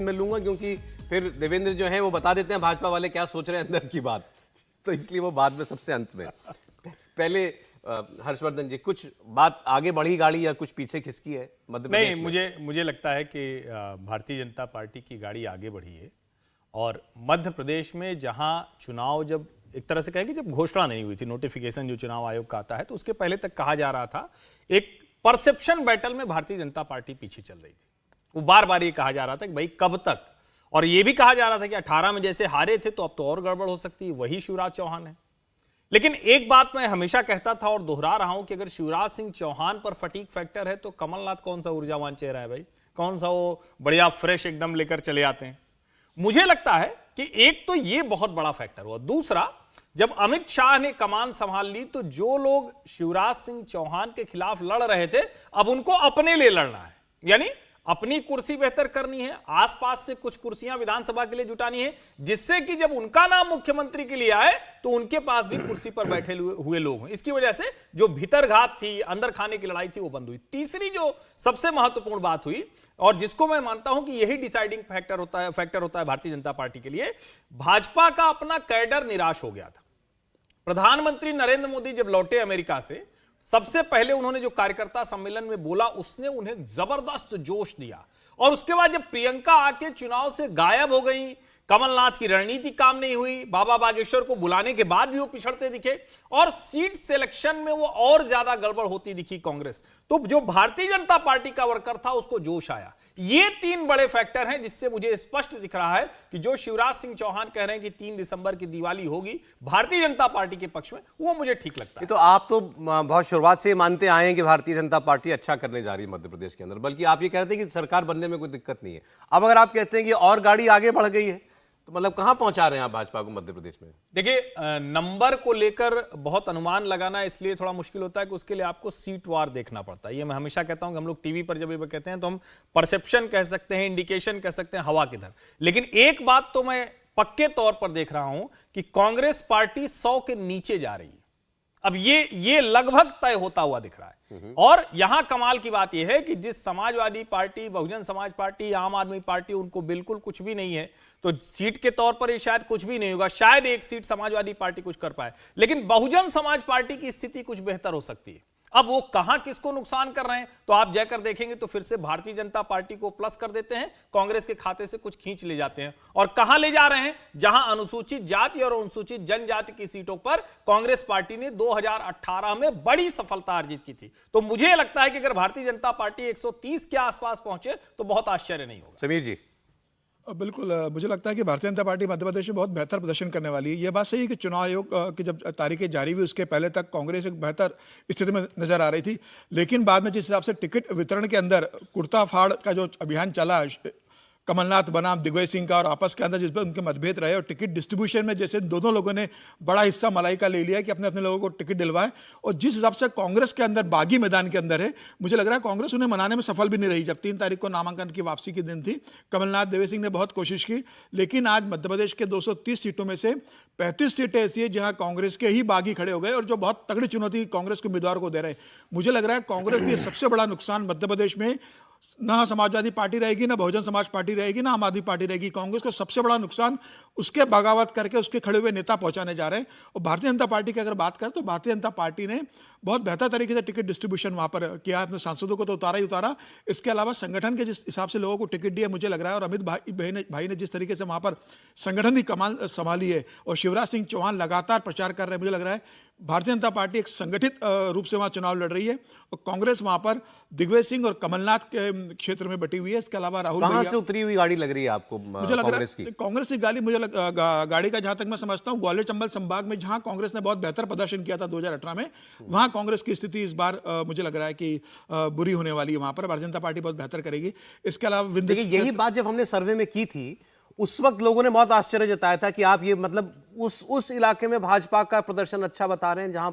मैं लूंगा क्योंकि फिर देवेंद्र जो है वो बता देते हैं भाजपा वाले क्या सोच रहे हैं अंदर की बात, तो इसलिए वो बाद में सबसे अंत में। पहले हर्षवर्धन जी, कुछ बात आगे बढ़ी गाड़ी या कुछ पीछे खिसकी है मध्य प्रदेश में? नहीं, मुझे लगता है कि भारतीय जनता पार्टी की गाड़ी आगे बढ़ी है। और मध्य प्रदेश में जहां चुनाव, जब एक तरह से कहेंगे जब घोषणा नहीं हुई थी, नोटिफिकेशन जो चुनाव आयोग का आता है, तो उसके पहले तक कहा जा रहा था, एक परसेप्शन बैटल में भारतीय जनता पार्टी पीछे चल रही थी। वो बार बार ये कहा जा रहा था कि भाई कब तक, और ये भी कहा जा रहा था कि 18 में जैसे हारे थे तो अब तो और गड़बड़ हो सकती है, वही शिवराज चौहान है। लेकिन एक बात मैं हमेशा कहता था और दोहरा रहा हूं कि अगर शिवराज सिंह चौहान पर फटीक फैक्टर है तो कमलनाथ कौन सा ऊर्जावान चेहरा है भाई, कौन सा वो बढ़िया फ्रेश एकदम लेकर चले आते हैं। मुझे लगता है कि एक तो ये बहुत बड़ा फैक्टर हुआ। दूसरा, जब अमित शाह ने कमान संभाल ली तो जो लोग शिवराज सिंह चौहान के खिलाफ लड़ रहे थे, अब उनको अपने लिए लड़ना है, यानी अपनी कुर्सी बेहतर करनी है, आसपास से कुछ कुर्सियां विधानसभा के लिए जुटानी है, जिससे कि जब उनका नाम मुख्यमंत्री के लिए आए तो उनके पास भी कुर्सी पर बैठे हुए लोग हों। इसकी वजह से जो भीतरघात थी, अंदर खाने की लड़ाई थी, वो बंद हुई। तीसरी जो सबसे महत्वपूर्ण बात हुई, और जिसको मैं मानता हूं कि यही डिसाइडिंग फैक्टर होता है भारतीय जनता पार्टी के लिए, भाजपा का अपना कैडर निराश हो गया था। प्रधानमंत्री नरेंद्र मोदी जब लौटे अमेरिका से, सबसे पहले उन्होंने जो कार्यकर्ता सम्मेलन में बोला, उसने उन्हें जबरदस्त जोश दिया। और उसके बाद जब प्रियंका आके चुनाव से गायब हो गई, कमलनाथ की रणनीति काम नहीं हुई, बाबा बागेश्वर को बुलाने के बाद भी वो पिछड़ते दिखे, और सीट सिलेक्शन में वो और ज्यादा गड़बड़ होती दिखी कांग्रेस, तो जो भारतीय जनता पार्टी का वर्कर था उसको जोश आया। ये तीन बड़े फैक्टर हैं जिससे मुझे स्पष्ट दिख रहा है कि जो शिवराज सिंह चौहान कह रहे हैं कि 3 दिसंबर की दिवाली होगी भारतीय जनता पार्टी के पक्ष में, वो मुझे ठीक लगता है। तो आप तो बहुत शुरुआत से मानते आए हैं कि भारतीय जनता पार्टी अच्छा करने जा रही है मध्य प्रदेश के अंदर, बल्कि आप ये कहते हैं कि सरकार बनने में कोई दिक्कत नहीं है। अब अगर आप कहते हैं कि और गाड़ी आगे बढ़ गई है, तो मतलब कहां पहुंचा रहे हैं आप भाजपा को मध्य प्रदेश में? देखिए, नंबर को लेकर बहुत अनुमान लगाना इसलिए थोड़ा मुश्किल होता है कि उसके लिए आपको सीट वार देखना पड़ता है। ये मैं हमेशा कहता हूं कि हम लोग टीवी पर जब ये कहते हैं तो हम परसेप्शन कह सकते हैं, इंडिकेशन कह सकते हैं, हवा किधर। लेकिन एक बात तो मैं पक्के तौर पर देख रहा हूं कि कांग्रेस पार्टी 100 के नीचे जा रही है। अब ये लगभग तय होता हुआ दिख रहा है। और यहां कमाल की बात यह है कि जिस समाजवादी पार्टी, बहुजन समाज पार्टी, आम आदमी पार्टी, उनको बिल्कुल कुछ भी नहीं है, तो सीट के तौर पर ये शायद कुछ भी नहीं होगा, शायद एक सीट समाजवादी पार्टी कुछ कर पाए, लेकिन बहुजन समाज पार्टी की स्थिति कुछ बेहतर हो सकती है। अब वो कहां किसको नुकसान कर रहे हैं, तो आप जाकर देखेंगे तो फिर से भारतीय जनता पार्टी को प्लस कर देते हैं, कांग्रेस के खाते से कुछ खींच ले जाते हैं। और कहां ले जा रहे हैं, जहां अनुसूचित जाति और अनुसूचित जनजाति की सीटों पर कांग्रेस पार्टी ने 2018 में बड़ी सफलता अर्जित की थी। तो मुझे लगता है कि अगर भारतीय जनता पार्टी 130 के आसपास पहुंचे तो बहुत आश्चर्य नहीं होगा। समीर जी? बिल्कुल, मुझे लगता है कि भारतीय जनता पार्टी मध्य प्रदेश में बहुत बेहतर प्रदर्शन करने वाली है। ये बात सही है कि चुनाव आयोग की जब तारीखें जारी हुई उसके पहले तक कांग्रेस एक बेहतर स्थिति में नजर आ रही थी, लेकिन बाद में जिस हिसाब से टिकट वितरण के अंदर कुर्ता फाड़ का जो अभियान चला, कमलनाथ बनाम दिग्विजय सिंह का, और आपस के अंदर जिस पर उनके मतभेद रहे, और टिकट डिस्ट्रीब्यूशन में जैसे दोनों लोगों ने बड़ा हिस्सा मलाई का ले लिया कि अपने अपने लोगों को टिकट दिलवाए, और जिस हिसाब से कांग्रेस के अंदर बागी मैदान के अंदर है, मुझे लग रहा है कांग्रेस उन्हें मनाने में सफल भी नहीं रही। जब 3 तारीख को नामांकन की वापसी के दिन थी, कमलनाथ, दिग्विजय सिंह ने बहुत कोशिश की, लेकिन आज मध्य प्रदेश के 230 सीटों में से 35 सीटें ऐसी है जहां कांग्रेस के ही बागी खड़े हो गए, और जो बहुत तगड़ी चुनौती कांग्रेस के उम्मीदवार को दे रहे हैं। मुझे लग रहा है कांग्रेस के सबसे बड़ा नुकसान मध्य प्रदेश में ना समाजवादी पार्टी रहेगी, ना बहुजन समाज पार्टी रहेगी, ना आम आदमी पार्टी रहेगी। कांग्रेस को सबसे बड़ा नुकसान उसके बगावत करके उसके खड़े हुए नेता पहुंचाने जा रहे हैं। और भारतीय जनता पार्टी की अगर बात करें तो भारतीय जनता पार्टी ने बहुत बेहतर तरीके से टिकट डिस्ट्रीब्यूशन वहां पर किया। अपने सांसदों को तो उतारा ही उतारा, इसके अलावा संगठन के जिस हिसाब से लोगों को टिकट दिया, मुझे लग रहा है, और अमित भाई ने जिस तरीके से वहां पर संगठन की कमान संभाली है, और शिवराज सिंह चौहान लगातार प्रचार कर रहे हैं, मुझे लग रहा है भारतीय जनता पार्टी एक संगठित रूप से वहां चुनाव लड़ रही है, और कांग्रेस वहां पर दिग्विजय सिंह और कमलनाथ के क्षेत्र में बटी हुई है। इसके अलावा राहुल कहां से उतरी हुई गाड़ी लग रही है आपको? मुझे लग रहा है कांग्रेस की गाड़ी का, जहां तक मैं समझता हूं, ग्वालियर चंबल संभाग में जहां कांग्रेस ने बहुत बेहतर प्रदर्शन किया था 2018 में, वहां कांग्रेस की स्थिति इस बार मुझे लग रहा है कि बुरी होने वाली है। वहां पर भारतीय जनता पार्टी बहुत बेहतर करेगी। इसके अलावा यही बात जब हमने सर्वे में की थी, उस वक्त लोगों ने बहुत आश्चर्य जताया था कि आप ये मतलब उस इलाके में भाजपा का प्रदर्शन अच्छा बता रहे हैं जहां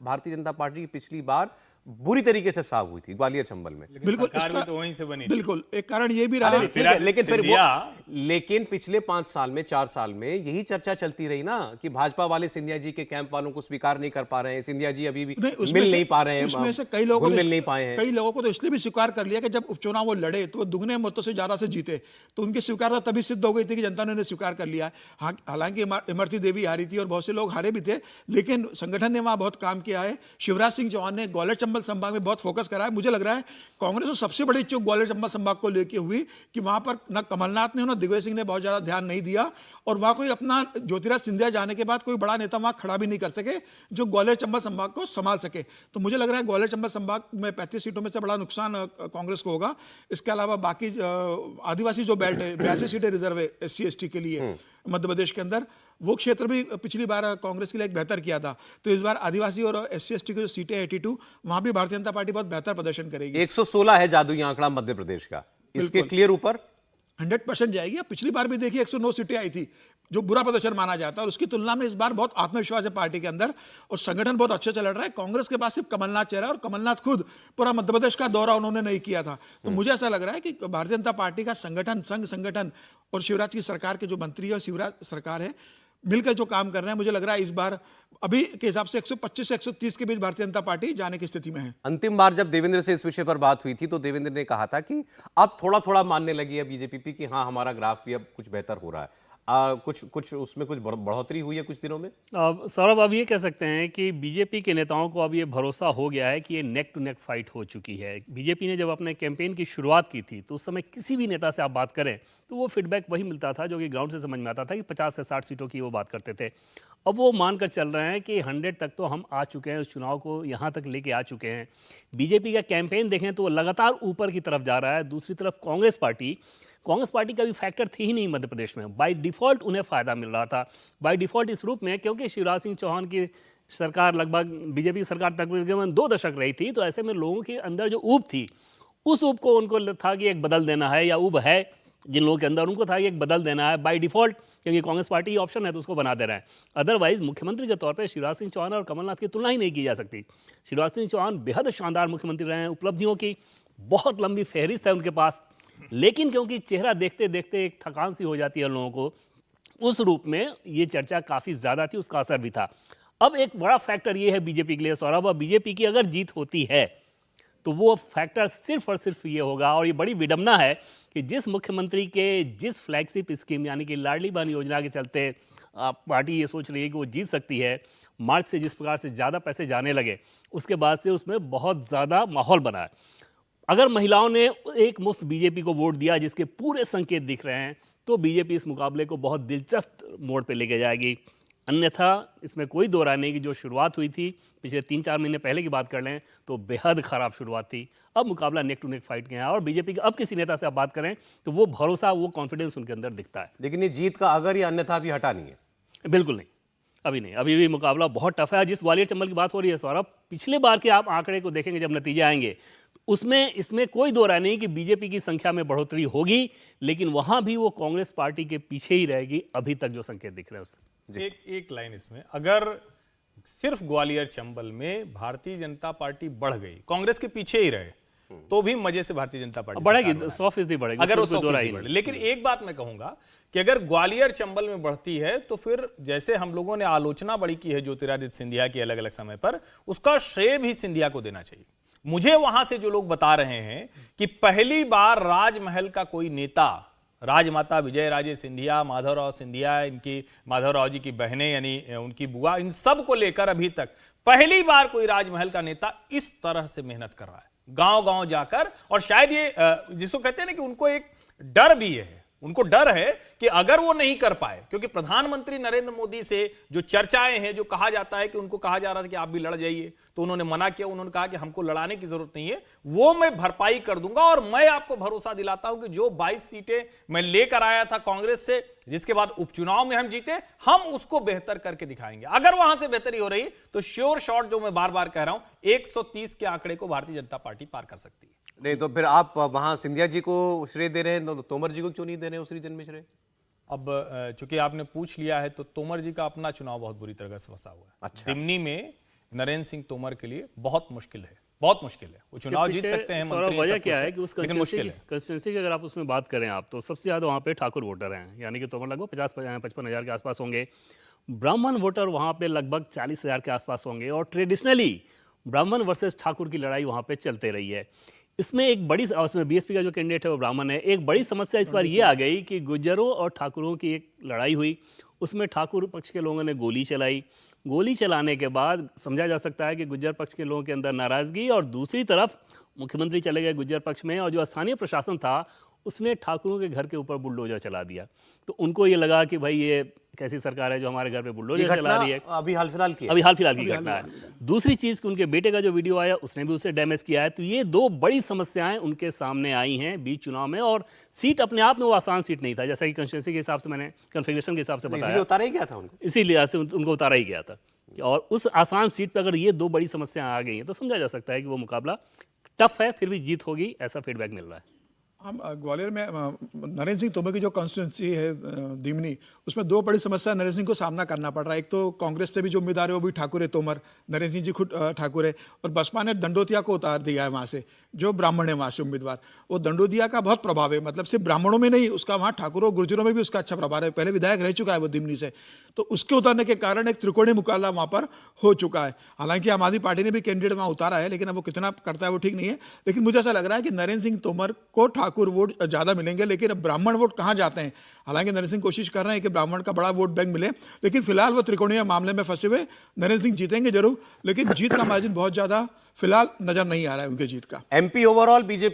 भारतीय जनता पार्टी की पिछली बार बुरी तरीके से साफ हुई थी, ग्वालियर चंबल में। बिल्कुल, तो वहीं से बनी। बिल्कुल, एक कारण ये भी रहा, लेकिन फिर लेकिन पिछले 5 साल में 4 साल में यही चर्चा चलती रही ना कि भाजपा वाले सिंधिया जी के कैंप वालों को स्वीकार नहीं कर पा रहे हैं, सिंधिया जी अभी भी मिल नहीं पा रहे हैं, उसमें से कई लोगों को मिल नहीं पाए हैं। कई लोगों को तो इसलिए भी स्वीकार कर लिया कि जब उपचुनाव वो लड़े तो वो दुगने मतों से ज्यादा से जीते, तो उनकी स्वीकारता तभी सिद्ध हो गई थी कि जनता ने उन्हें स्वीकार कर लिया। हाँ, हालांकि इमरती देवी हारी थी और बहुत से लोग हारे भी थे, लेकिन संगठन ने वहां बहुत काम किया है। शिवराज सिंह चौहान ने ग्वालियर चंबल संभाग में बहुत फोकस करा है। मुझे लग रहा है कांग्रेस को सबसे बड़ी चूक ग्वालियर चंबल संभाग को लेकर हुई कि वहां पर न कमलनाथ ने, न दिग्विजय सिंह ने बहुत ज्यादा ध्यान नहीं दिया, और वहां कोई अपना ज्योतिराज सिंधिया जाने के बाद कोई बड़ा नेता वहां खड़ा भी नहीं कर सके जो ग्वालियर चंबल संभाग को संभाल सके। तो मुझे लग रहा है ग्वालियर चंबल संभाग में 35 सीटों में से बड़ा नुकसान कांग्रेस को होगा। इसके अलावा बाकी आदिवासी जो बेल्ट है, 82 सीटें रिजर्व है SC/ST के लिए मध्य प्रदेश के अंदर, वो क्षेत्र भी पिछली बार कांग्रेस के लिए एक बेहतर किया था। तो इस बार आदिवासी और SC/ST की जो सीटें 82, वहां भी भारतीय जनता पार्टी बहुत बेहतर प्रदर्शन करेगी। 116 है जादुई आंकड़ा मध्य प्रदेश का, इसके क्लियर ऊपर 100% जाएगी। अब पिछली बार भी देखिए 109 सीटें आई थी, जो बुरा प्रदर्शन माना जाता है, और उसकी तुलना में इस बार बहुत आत्मविश्वास है पार्टी के अंदर और संगठन बहुत अच्छे से लड़ रहा है। कांग्रेस के पास सिर्फ कमलनाथ चेहरा है और कमलनाथ खुद पूरा मध्य प्रदेश का दौरा उन्होंने नहीं किया था। तो मुझे ऐसा लग रहा है कि भारतीय जनता पार्टी का संगठन, संघ संगठन और शिवराज की सरकार के जो मंत्री और शिवराज सरकार है मिलकर जो काम कर रहे हैं, मुझे लग रहा है इस बार अभी के हिसाब से 125 से 130 के बीच भारतीय जनता पार्टी जाने की स्थिति में है। अंतिम बार जब देवेंद्र से इस विषय पर बात हुई थी तो देवेंद्र ने कहा था कि अब थोड़ा थोड़ा मानने लगी है बीजेपी कि हाँ हमारा ग्राफ भी अब कुछ बेहतर हो रहा है। कुछ उसमें कुछ बढ़ोतरी हुई है कुछ दिनों में? सौरभ, अब ये कह सकते हैं कि बीजेपी के नेताओं को अब ये भरोसा हो गया है कि ये नेक टू नेक फाइट हो चुकी है। बीजेपी ने जब अपने कैंपेन की शुरुआत की थी तो उस समय किसी भी नेता से आप बात करें तो वो फीडबैक वही मिलता था जो कि ग्राउंड से समझ में आता था कि 50 से 60 सीटों की वो बात करते थे। अब वो मानकर चल रहे हैं कि 100 तक तो हम आ चुके हैं, उस चुनाव को यहाँ तक लेके आ चुके हैं। बीजेपी का कैंपेन देखें तो वो लगातार ऊपर की तरफ जा रहा है। दूसरी तरफ कांग्रेस पार्टी का भी फैक्टर थी ही नहीं मध्य प्रदेश में। बाय डिफ़ॉल्ट उन्हें फ़ायदा मिल रहा था, बाय डिफ़ॉल्ट इस रूप में क्योंकि शिवराज सिंह चौहान की सरकार लगभग बीजेपी सरकार तकरीबन 2 दशक रही थी, तो ऐसे में लोगों के अंदर जो ऊब थी उस ऊब को उनको था कि एक बदल देना है, या ऊब है जिन लोगों के अंदर उनको था कि एक बदल देना है बाय डिफ़ॉल्ट, क्योंकि कांग्रेस पार्टी ऑप्शन है तो उसको बना दे रहा है। अदरवाइज मुख्यमंत्री के तौर पर शिवराज सिंह चौहान और कमलनाथ की तुलना ही नहीं की जा सकती। शिवराज सिंह चौहान बेहद शानदार मुख्यमंत्री रहे हैं, उपलब्धियों की बहुत लंबी फहरिस्त है उनके पास, लेकिन क्योंकि चेहरा देखते देखते एक थकान सी हो जाती है लोगों को, उस रूप में ये चर्चा काफ़ी ज़्यादा थी, उसका असर भी था। अब एक बड़ा फैक्टर ये है बीजेपी के लिए सौरभ, और बीजेपी की अगर जीत होती है तो वो फैक्टर सिर्फ और सिर्फ ये होगा, और ये बड़ी विडंबना है कि जिस मुख्यमंत्री के जिस फ्लैगशिप स्कीम यानी कि लाडली बहन योजना के चलते पार्टी ये सोच रही है कि वो जीत सकती है, मार्च से जिस प्रकार से ज़्यादा पैसे जाने लगे उसके बाद से उसमें बहुत ज़्यादा माहौल बना है। अगर महिलाओं ने एक मुश्त बीजेपी को वोट दिया जिसके पूरे संकेत दिख रहे हैं, तो बीजेपी इस मुकाबले को बहुत दिलचस्प मोड़ पे लेके जाएगी। अन्यथा इसमें कोई दो राय नहीं कि जो शुरुआत हुई थी पिछले 3-4 महीने पहले की बात कर लें तो बेहद ख़राब शुरुआत थी। अब मुकाबला नेक टू नेक फाइट के है और बीजेपी के अब किसी नेता से आप बात करें तो वो भरोसा, वो कॉन्फिडेंस उनके अंदर दिखता है। लेकिन ये जीत का अगर या अन्यथा भी हटा नहीं है। बिल्कुल नहीं, अभी नहीं, अभी भी मुकाबला बहुत टफ है। जिस ग्वालियर चंबल की बात हो रही है सौरभ, पिछले बार के आप आंकड़े को देखेंगे जब नतीजे आएंगे तो उसमें इसमें कोई दो राय नहीं कि बीजेपी की संख्या में बढ़ोतरी होगी, लेकिन वहां भी वो कांग्रेस पार्टी के पीछे ही रहेगी अभी तक जो संकेत दिख रहे हैं उससे। एक लाइन इसमें, अगर सिर्फ ग्वालियर चंबल में भारतीय जनता पार्टी बढ़ गई, कांग्रेस के पीछे ही रहे, तो भी मजे से भारतीय जनता पार्टी बढ़ेगी, 100% बढ़ेगी अगर वो उसमें दो राय 100% नहीं। बढ़े। लेकिन एक बात मैं कहूंगा कि अगर ग्वालियर चंबल में बढ़ती है तो फिर जैसे हम लोगों ने आलोचना बड़ी की है ज्योतिरादित्य सिंधिया की अलग अलग समय पर, उसका श्रेय भी सिंधिया को देना चाहिए। मुझे वहां से जो लोग बता रहे हैं कि पहली बार राजमहल का कोई नेता, राजमाता विजय राजे सिंधिया, माधवराव सिंधिया, इनकी माधवराव जी की बहनें यानी उनकी बुआ, इन सब को लेकर अभी तक पहली बार कोई राजमहल का नेता इस तरह से मेहनत कर रहा है गांव गांव जाकर। और शायद ये जिसको कहते हैं ना कि उनको एक डर भी है, उनको डर है कि अगर वो नहीं कर पाए, क्योंकि प्रधानमंत्री नरेंद्र मोदी से जो चर्चाएं हैं, जो कहा जाता है कि उनको कहा जा रहा था कि आप भी लड़ जाइए, तो उन्होंने मना किया। उन्होंने कहा कि हमको लड़ाने की जरूरत नहीं है, वो मैं भरपाई कर दूंगा। और मैं आपको भरोसा दिलाता हूं कि जो 22 सीटें मैं लेकर आया था कांग्रेस से, जिसके बाद उपचुनाव में हम जीते, हम उसको बेहतर करके दिखाएंगे। अगर वहां से बेहतरी हो रही तो श्योर शॉट, जो मैं बार बार कह रहा हूं, 130 के आंकड़े को भारतीय जनता पार्टी पार कर सकती है। नहीं तो फिर आप वहां सिंधिया जी को श्रेय दे रहे हैं, तो तोमर जी को क्यों नहीं दे रहे हैं उस रीजन में श्रेय? अब चूंकि आपने पूछ लिया है तो तोमर जी का अपना चुनाव बहुत बुरी तरह से फंसा हुआ है। अच्छा। दिमनी में नरेंद्र सिंह तोमर के लिए बहुत मुश्किल है। बहुत मुश्किल है। वो चुनाव जीत पीछे सकते हैं, सौरभ, मंत्री वजह सब क्या कुछ है कि उस लेकिन मुश्किल है। कंस्टिट्यूंसी की अगर आप उसमें बात करें आप, तो सबसे ज़्यादा वहाँ पे ठाकुर वोटर हैं, यानी कि तोमर लगभग 50-55 हज़ार के आसपास होंगे। ब्राह्मण वोटर वहाँ पे लगभग 40 हज़ार के आसपास होंगे, और ट्रेडिशनली ब्राह्मण वर्सेस ठाकुर की लड़ाई वहाँ पे चलते रही है। इसमें एक बड़ी, उसमें बीएसपी का जो कैंडिडेट है वो ब्राह्मण है। एक बड़ी समस्या इस बार ये आ गई कि गुज्जरों और ठाकुरों की एक लड़ाई हुई, उसमें ठाकुर पक्ष के लोगों ने गोली चलाई। गोली चलाने के बाद समझा जा सकता है कि गुज्जर पक्ष के लोगों के अंदर नाराजगी, और दूसरी तरफ मुख्यमंत्री चले गए गुज्जर पक्ष में, और जो स्थानीय प्रशासन था उसने ठाकुरों के घर के ऊपर बुलडोजर चला दिया। तो उनको ये लगा कि भाई ये कैसी सरकार है जो हमारे घर पे ये बुलडोजर चला घटना रही है। अभी हाल फिलहाल की है। अभी हाल फिलहाल की घटना है। दूसरी चीज कि उनके बेटे का जो वीडियो आया उसने भी उसे डैमेज किया है। तो ये दो बड़ी समस्याएं उनके सामने आई हैं बीच चुनाव में, और सीट अपने आप में वो आसान सीट नहीं था, जैसा कि कंस्टिट्यूंसी के हिसाब से मैंने कन्फिगरेशन के हिसाब से इसलिए बताया, उतारा ही गया था उनको। इसीलिए से उनको उतारा ही गया था। और उस आसान सीट पर अगर ये दो बड़ी समस्याएं आ गई हैं तो समझा जा सकता है कि वो मुकाबला टफ है, फिर भी जीत होगी, ऐसा फीडबैक मिल रहा है। हम ग्वालियर में नरेंद्र सिंह तोमर की जो कॉन्स्टिट्यूंसी है दिमनी, उसमें दो बड़ी समस्या नरेंद्र सिंह को सामना करना पड़ रहा है। एक तो कांग्रेस से भी जो उम्मीदवार है वो भी ठाकुर है तोमर, नरेंद्र सिंह जी खुद ठाकुर है, और बसपा ने दंडोतिया को उतार दिया है वहाँ से, जो ब्राह्मण है वहाँ से उम्मीदवार। वो दंडोतिया का बहुत प्रभाव है, मतलब सिर्फ ब्राह्मणों में नहीं, उसका वहाँ ठाकुरों गुर्जरों में भी उसका अच्छा प्रभाव है। पहले विधायक रह चुका है वो दिमनी से, तो उसके उतारने के कारण एक त्रिकोणीय मुकाबला वहाँ पर हो चुका है। हालांकि आम आदमी पार्टी ने भी कैंडिडेट वहाँ उतारा है, लेकिन अब वो कितना करता है वो ठीक नहीं है। लेकिन मुझे ऐसा लग रहा है कि नरेंद्र सिंह तोमर को ठाकुर वोट ज़्यादा मिलेंगे, लेकिन अब ब्राह्मण वोट कहाँ जाते हैं। हालांकि नरेंद्र सिंह कोशिश कर रहे हैं कि ब्राह्मण का बड़ा वोट बैंक मिले, लेकिन फिलहाल वो त्रिकोणीय मामले में फंसे हुए। नरेंद्र सिंह जीतेंगे जरूर, लेकिन जीत का मार्जिन बहुत ज़्यादा फिलहाल नजर नहीं आ रहा है उनके जीत का। MP overall BJP